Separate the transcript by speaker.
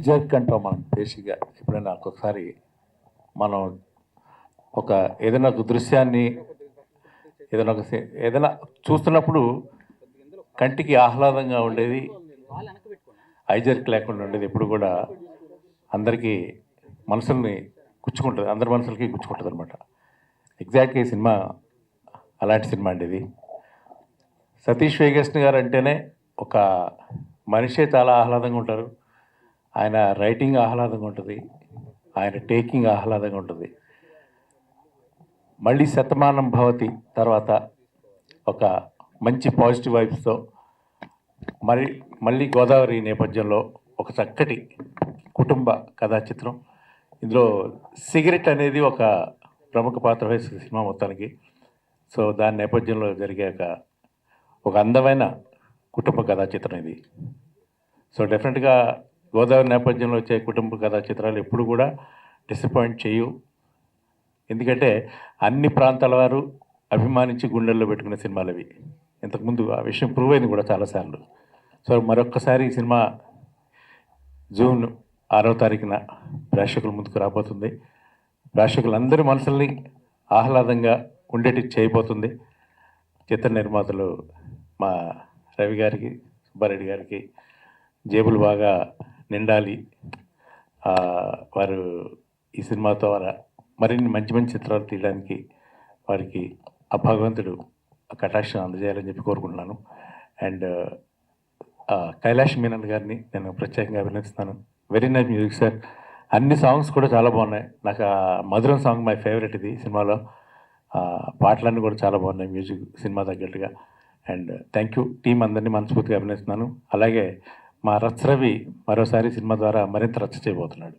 Speaker 1: Jerk అంటాం మనం బేసిక్గా. ఎప్పుడైనా ఒక్కొక్కసారి మనం ఒక ఏదైనా ఒక దృశ్యాన్ని ఏదైనా చూస్తున్నప్పుడు కంటికి ఆహ్లాదంగా ఉండేది, ఐజర్క్ లేకుండా ఉండేది ఎప్పుడు కూడా అందరికీ మనసుల్ని గుచ్చుకుంటుంది, అందరి మనసులకి గుచ్చుకుంటుంది అనమాట. ఎగ్జాక్ట్గా ఈ సినిమా అలాంటి సినిమా అండి ఇది. సతీష్ వేగేశ్న గారు అంటేనే ఒక మనిషే చాలా ఆహ్లాదంగా ఉంటారు. ఆయన రైటింగ్ ఆహ్లాదంగా ఉంటుంది, ఆయన టేకింగ్ ఆహ్లాదంగా ఉంటుంది. మళ్ళీ శతమానం భవతి తర్వాత ఒక మంచి పాజిటివ్ వైబ్స్తో మళ్ళీ గోదావరి నేపథ్యంలో ఒక చక్కటి కుటుంబ కథా చిత్రం. ఇందులో సిగరెట్ అనేది ఒక ప్రముఖ పాత్ర వహిస్తుంది సినిమా మొత్తానికి. సో దాని నేపథ్యంలో జరిగాక ఒక అందమైన కుటుంబ కథా చిత్రం ఇది. సో డెఫినెట్గా గోదావరి నేపథ్యంలో వచ్చే కుటుంబ కథా చిత్రాలు ఎప్పుడు కూడా డిసప్పాయింట్ చేయవు. ఎందుకంటే అన్ని ప్రాంతాల వారు అభిమానించి గుండెల్లో పెట్టుకునే సినిమాలు అవి. ఇంతకుముందు ఆ విషయం ప్రూవ్ అయింది కూడా చాలాసార్లు. సో మరొక్కసారి ఈ సినిమా జూన్ 6వ తారీఖున ప్రేక్షకుల ముందుకు రాబోతుంది. ప్రేక్షకులందరి మనసుల్ని ఆహ్లాదంగా ఉండేటి చేయబోతుంది. చిత్ర నిర్మాతలు మా రవి గారికి, సుబ్బారెడ్డి గారికి జేబులు బాగా నిండాలి. వారు ఈ సినిమాతో మరిన్ని మంచి మంచి చిత్రాలు తీయడానికి వారికి ఆ భగవంతుడు ఆ కటాక్షం అందజేయాలని చెప్పి కోరుకుంటున్నాను. అండ్ కైలాష్ మీనన్ గారిని నేను ప్రత్యేకంగా అభినందిస్తున్నాను. Very nice music sir. అన్ని సాంగ్స్ కూడా చాలా బాగున్నాయి. నాకు ఆ మధురం సాంగ్ మై ఫేవరెట్ ఇది సినిమాలో. పాటలన్నీ కూడా చాలా బాగున్నాయి మ్యూజిక్ సినిమా తగ్గట్టుగా. అండ్ థ్యాంక్ యూ టీం అందరినీ మనస్ఫూర్తిగా అభినందిస్తున్నాను. అలాగే మా రవి మరోసారి సినిమా ద్వారా మరింత రచ్చ చేయబోతున్నాడు.